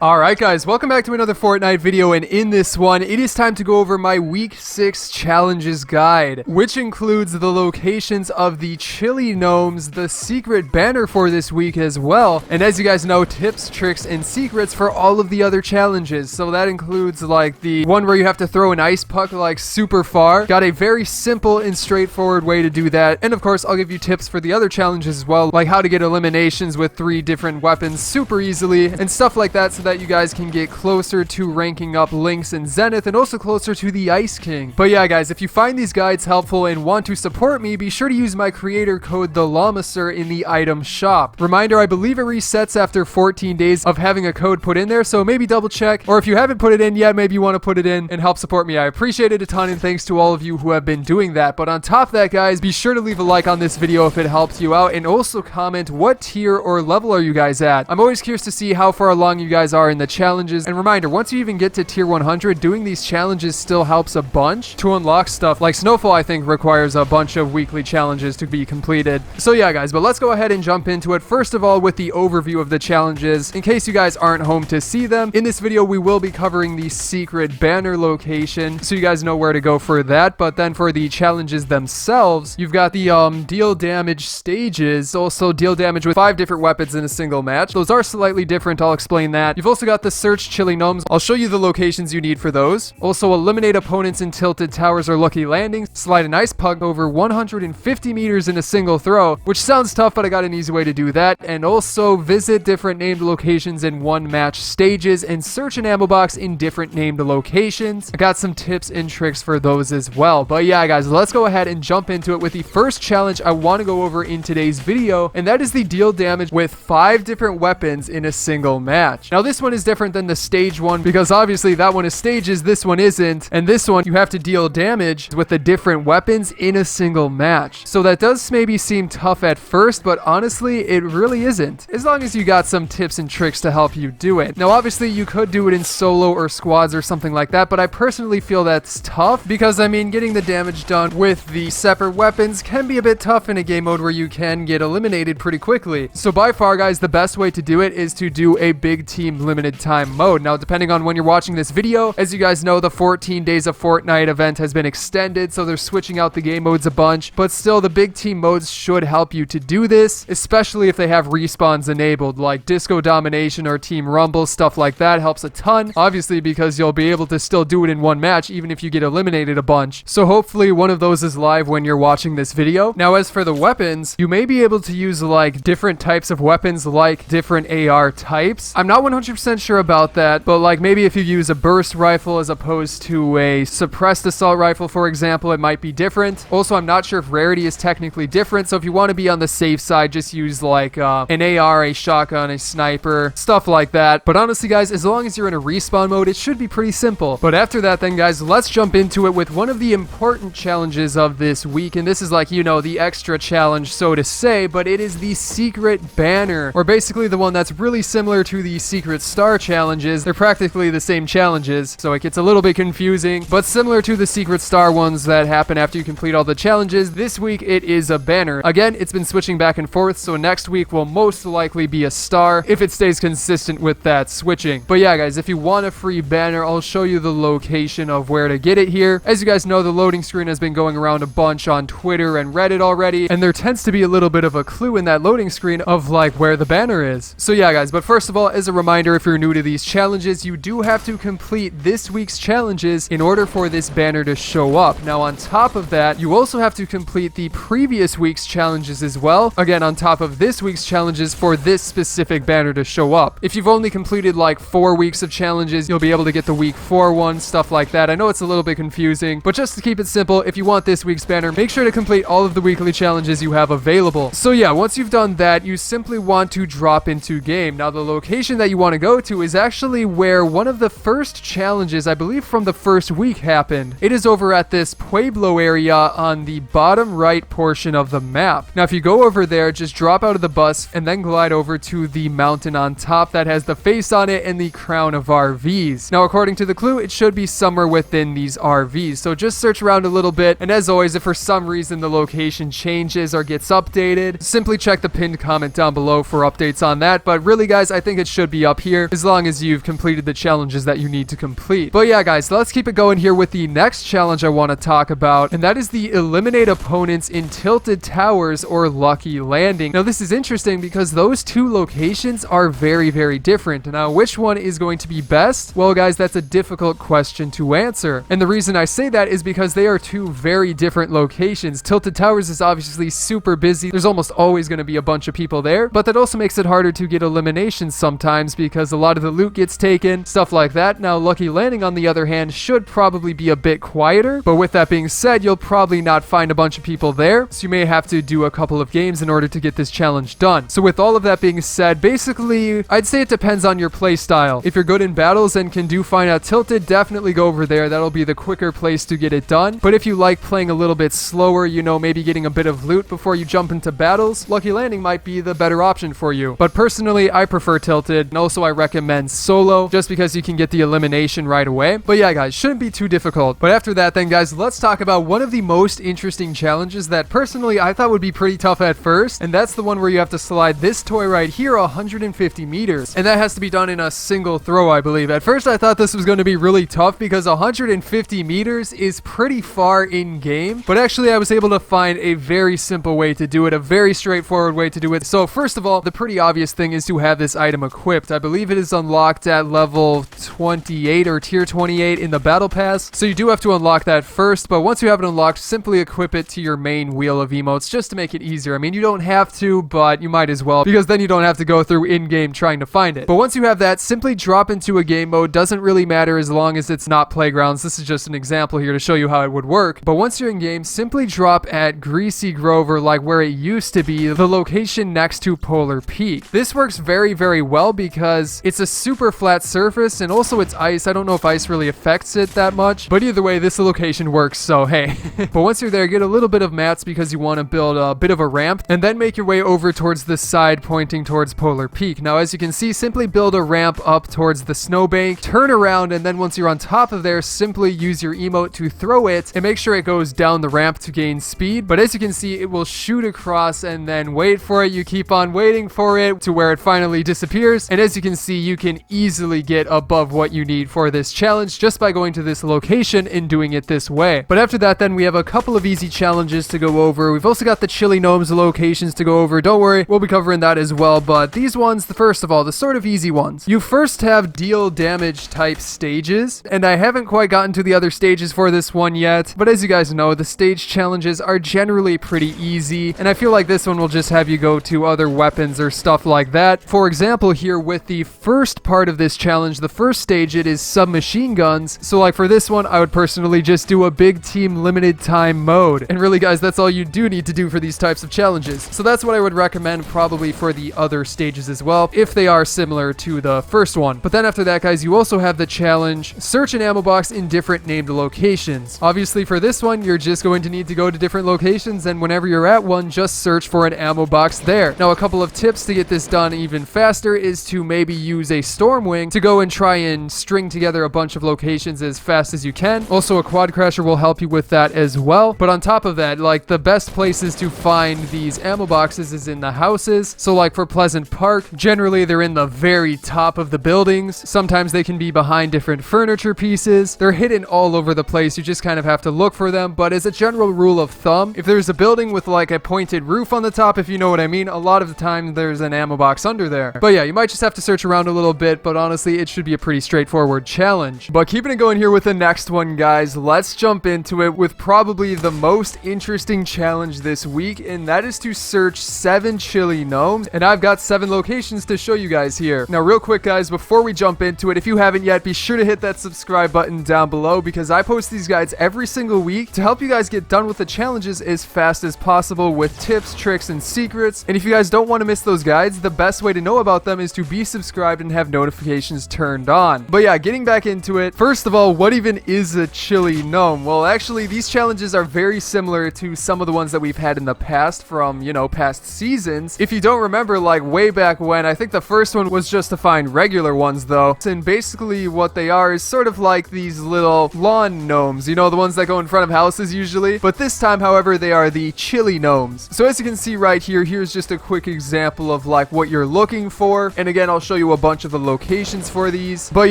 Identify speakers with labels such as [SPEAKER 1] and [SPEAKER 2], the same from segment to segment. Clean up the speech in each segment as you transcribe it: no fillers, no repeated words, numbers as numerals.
[SPEAKER 1] Alright guys, welcome back to another Fortnite video, and in this one, it is time to go over my Week 6 Challenges guide, which includes the locations of the chili gnomes, the secret banner for this week as well, and as you guys know, tips, tricks, and secrets for all of the other challenges. So that includes like the one where you have to throw an ice puck like super far. Got a very simple and straightforward way to do that, and of course, I'll give you tips for the other challenges as well, like how to get eliminations with 3 different weapons super easily, and stuff like that, so that you guys can get closer to ranking up Lynx and Zenith and also closer to the Ice King. But yeah guys, if you find these guides helpful and want to support me, be sure to use my creator code TheLlamaSir in the item shop. Reminder, I believe it resets after 14 days of having a code put in there, so maybe double check, or if you haven't put it in yet, maybe you want to put it in and help support me. I appreciate it a ton, and thanks to all of you who have been doing that. But on top of that guys, be sure to leave a like on this video if it helped you out, and also comment what tier or level are you guys at. I'm always curious to see how far along you guys are in the challenges. And reminder, once you even get to tier 100, doing these challenges still helps a bunch to unlock stuff. Like Snowfall, I think, requires a bunch of weekly challenges to be completed. So yeah guys, but let's go ahead and jump into it. First of all, with the overview of the challenges, in case you guys aren't home to see them, in this video we will be covering the secret banner location, so you guys know where to go for that. But then for the challenges themselves, you've got the deal damage stages, also deal damage with 5 different weapons in a single match. Those are slightly different, I'll explain that. You've also got the search chili gnomes. I'll show you the locations you need for those. Also, eliminate opponents in tilted towers or lucky landings. Slide an ice puck over 150 meters in a single throw, which sounds tough, but I got an easy way to do that. And also visit different named locations in one match stages and search an ammo box in different named locations. I got some tips and tricks for those as well. But yeah guys, let's go ahead and jump into it with the first challenge I want to go over in today's video, and that is the deal damage with 5 different weapons in a single match. Now this one is different than the stage one, because obviously that one is stages, this one isn't, and this one you have to deal damage with the different weapons in a single match. So that does maybe seem tough at first, but honestly it really isn't, as long as you got some tips and tricks to help you do it. Now obviously you could do it in solo or squads or something like that, but I personally feel that's tough, because I mean, getting the damage done with the separate weapons can be a bit tough in a game mode where you can get eliminated pretty quickly. So by far guys, the best way to do it is to do a big team limited time mode. Now depending on when you're watching this video, as you guys know, the 14 days of Fortnite event has been extended, so they're switching out the game modes a bunch, but still the big team modes should help you to do this, especially if they have respawns enabled, like Disco Domination or Team Rumble. Stuff like that helps a ton, obviously, because you'll be able to still do it in one match even if you get eliminated a bunch. So hopefully one of those is live when you're watching this video. Now as for the weapons, you may be able to use like different types of weapons, like different AR types. I'm not 100% sure about that, but like maybe if you use a burst rifle as opposed to a suppressed assault rifle, for example, it might be different. Also, I'm not sure if rarity is technically different, so if you want to be on the safe side, just use like an AR, a shotgun, a sniper, stuff like that. But honestly guys, as long as you're in a respawn mode, it should be pretty simple. But after that then guys, let's jump into it with one of the important challenges of this week, and this is like, you know, the extra challenge, so to say, but it is the secret banner, or basically the one that's really similar to the secret star challenges. They're practically the same challenges, so it gets a little bit confusing, but similar to the secret star ones that happen after you complete all the challenges, this week it is a banner. Again, it's been switching back and forth, so next week will most likely be a star if it stays consistent with that switching. But yeah guys, if you want a free banner, I'll show you the location of where to get it here. As you guys know, the loading screen has been going around a bunch on Twitter and Reddit already, and there tends to be a little bit of a clue in that loading screen of like where the banner is. So yeah guys, but first of all, as a reminder, if you're new to these challenges, you do have to complete this week's challenges in order for this banner to show up. Now on top of that, you also have to complete the previous week's challenges as well, again on top of this week's challenges, for this specific banner to show up. If you've only completed like 4 weeks of challenges, you'll be able to get the week 4 one, stuff like that. I know it's a little bit confusing, but just to keep it simple, if you want this week's banner, make sure to complete all of the weekly challenges you have available. So yeah, once you've done that, you simply want to drop into game. Now the location that you want to go to is actually where one of the first challenges, I believe from the first week, happened. It is over at this Pueblo area on the bottom right portion of the map. Now if you go over there, just drop out of the bus and then glide over to the mountain on top that has the face on it and the crown of RVs. Now according to the clue, it should be somewhere within these RVs, so just search around a little bit, and as always, if for some reason the location changes or gets updated, simply check the pinned comment down below for updates on that. But really guys, I think it should be up here, as long as you've completed the challenges that you need to complete. But yeah, guys, let's keep it going here with the next challenge I want to talk about, and that is the eliminate opponents in tilted towers or lucky landing. Now, this is interesting because those two locations are very, very different. Now, which one is going to be best? Well, guys, that's a difficult question to answer. And the reason I say that is because they are two very different locations. Tilted towers is obviously super busy. There's almost always going to be a bunch of people there, but that also makes it harder to get eliminations sometimes because a lot of the loot gets taken, stuff like that. Now, lucky landing, on the other hand, should probably be a bit quieter, but with that being said, you'll probably not find a bunch of people there, so you may have to do a couple of games in order to get this challenge done. So with all of that being said, basically, I'd say it depends on your play style. If you're good in battles and can do fine at tilted, definitely go over there. That'll be the quicker place to get it done. But if you like playing a little bit slower, you know, maybe getting a bit of loot before you jump into battles, lucky landing might be the better option for you. But personally, I prefer tilted, and also I recommend solo, just because you can get the elimination right away. But yeah, guys, shouldn't be too difficult. But after that then, guys, let's talk about one of the most interesting challenges that personally I thought would be pretty tough at first, and that's the one where you have to slide this toy right here 150 meters, and that has to be done in a single throw, I believe. At first I thought this was going to be really tough because 150 meters is pretty far in game, but actually I was able to find a very simple way to do it, a very straightforward way to do it. So first of all, the pretty obvious thing is to have this item equipped. I believe it is unlocked at level 28 or tier 28 in the battle pass, so you do have to unlock that first. But once you have it unlocked, simply equip it to your main wheel of emotes just to make it easier. I mean, you don't have to, but you might as well, because then you don't have to go through in-game trying to find it. But once you have that, simply drop into a game mode. Doesn't really matter as long as it's not playgrounds. This is just an example here to show you how it would work. But once you're in game, simply drop at Greasy Grove, or like where it used to be, the location next to Polar Peak. This works very, very well because it's a super flat surface, and also it's ice. I don't know if ice really affects it that much, but either way, this location works, so hey. But once you're there, get a little bit of mats because you want to build a bit of a ramp, and then make your way over towards the side pointing towards Polar Peak. Now, as you can see, simply build a ramp up towards the snowbank, turn around, and then once you're on top of there, simply use your emote to throw it, and make sure it goes down the ramp to gain speed. But as you can see, it will shoot across, and then wait for it. You keep on waiting for it to where it finally disappears, and as you can see, you can easily get above what you need for this challenge just by going to this location and doing it this way. But after that, then we have a couple of easy challenges to go over. We've also got the Chili Gnomes locations to go over. Don't worry, we'll be covering that as well. But these ones, the first of all, the sort of easy ones. You first have deal damage type stages, and I haven't quite gotten to the other stages for this one yet, but as you guys know, the stage challenges are generally pretty easy, and I feel like this one will just have you go to other weapons or stuff like that. For example, here with the first part of this challenge, the first stage, it is submachine guns. So like for this one, I would personally just do a big team limited time mode. And really, guys, that's all you do need to do for these types of challenges. So that's what I would recommend probably for the other stages as well, if they are similar to the first one. But then after that, guys, you also have the challenge search an ammo box in different named locations. Obviously for this one, you're just going to need to go to different locations, and whenever you're at one, just search for an ammo box there. Now, a couple of tips to get this done even faster is to maybe use a Stormwing to go and try and string together a bunch of locations as fast as you can. Also, a quad crasher will help you with that as well. But on top of that, like the best places to find these ammo boxes is in the houses. So like for Pleasant Park, generally they're in the very top of the buildings. Sometimes they can be behind different furniture pieces. They're hidden all over the place. You just kind of have to look for them. But as a general rule of thumb, if there's a building with like a pointed roof on the top, if you know what I mean, a lot of the time there's an ammo box under there. But yeah, you might just have to search around a little bit, but honestly, it should be a pretty straightforward challenge. But keeping it going here with the next one, guys, let's jump into it with probably the most interesting challenge this week, and that is to search 7 chili gnomes, and I've got 7 locations to show you guys here. Now, real quick, guys, before we jump into it, if you haven't yet, be sure to hit that subscribe button down below, because I post these guides every single week to help you guys get done with the challenges as fast as possible with tips, tricks, and secrets. And if you guys don't want to miss those guides, the best way to know about them is to be subscribed and have notifications turned on. But yeah, getting back into it, first of all, what even is a chili gnome? Well, actually, these challenges are very similar to some of the ones that we've had in the past from, you know, past seasons. If you don't remember, like way back when, I think the first one was just to find regular ones though. And basically what they are is sort of like these little lawn gnomes, you know, the ones that go in front of houses usually. But this time, however, they are the chili gnomes. So as you can see right here, here's just a quick example of like what you're looking for. And again, I'll show show you a bunch of the locations for these. But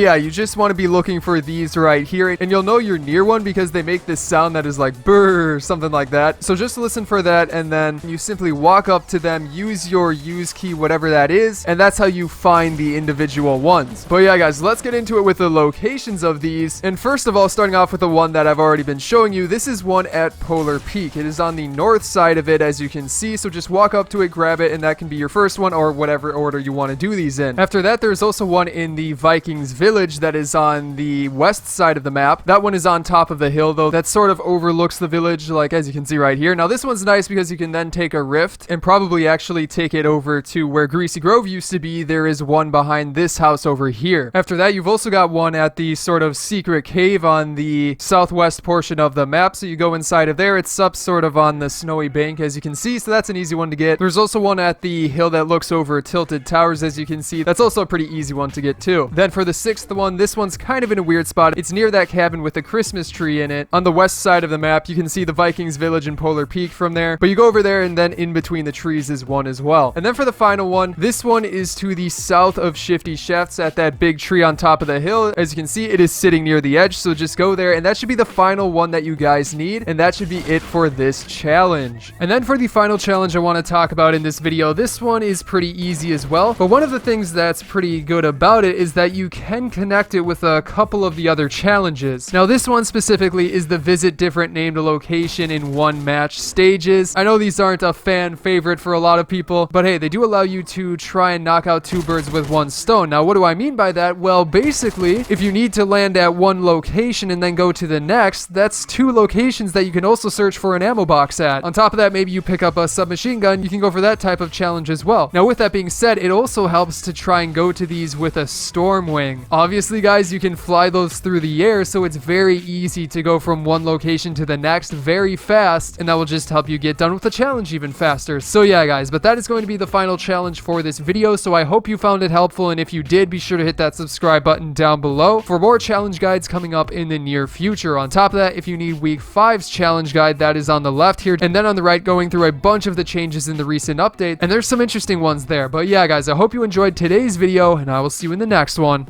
[SPEAKER 1] yeah, you just want to be looking for these right here, and you'll know you're near one because they make this sound that is like brrr, something like that. So just listen for that, and then you simply walk up to them, use your use key, whatever that is, and that's how you find the individual ones. But yeah, guys, let's get into it with the locations of these. And first of all, starting off with the one that I've already been showing you, this is one at Polar Peak. It is on the north side of it, as you can see. So just walk up to it, grab it, and that can be your first one, or whatever order you want to do these in. After that, there's also one in the Vikings village that is on the west side of the map. That one is on top of the hill, though. That sort of overlooks the village, like as you can see right here. Now this one's nice because you can then take a rift and probably actually take it over to where Greasy Grove used to be. There is one behind this house over here. After that, you've also got one at the sort of secret cave on the southwest portion of the map. So you go inside of there. It's up sort of on the snowy bank, as you can see. So that's an easy one to get. There's also one at the hill that looks over Tilted Towers, as you can see. That's also a pretty easy one to get too. Then for the sixth one, this one's kind of in a weird spot. It's near that cabin with the Christmas tree in it. On the west side of the map, you can see the Vikings village and Polar Peak from there. But you go over there, and then in between the trees is one as well. And then for the final one, this one is to the south of Shifty Shafts at that big tree on top of the hill. As you can see, it is sitting near the edge. So just go there, and that should be the final one that you guys need. And that should be it for this challenge. And then for the final challenge I want to talk about in this video, this one is pretty easy as well. But one of the things that's pretty good about it is that you can connect it with a couple of the other challenges. Now this one specifically is the visit different named location in one match stages. I know these aren't a fan favorite for a lot of people, but hey, they do allow you to try and knock out two birds with one stone. Now what do I mean by that? Well, basically, if you need to land at one location and then go to the next, that's two locations that you can also search for an ammo box at. On top of that, maybe you pick up a submachine gun, you can go for that type of challenge as well. Now with that being said, it also helps to try and go to these with a storm wing. Obviously guys, you can fly those through the air, so it's very easy to go from one location to the next very fast, and that will just help you get done with the challenge even faster. So yeah guys, but that is going to be the final challenge for this video, so I hope you found it helpful, and if you did, be sure to hit that subscribe button down below for more challenge guides coming up in the near future. On top of that, if you need week 5's challenge guide, that is on the left here, and then on the right going through a bunch of the changes in the recent update, and there's some interesting ones there. But yeah guys, I hope you enjoyed today's video, and I will see you in the next one.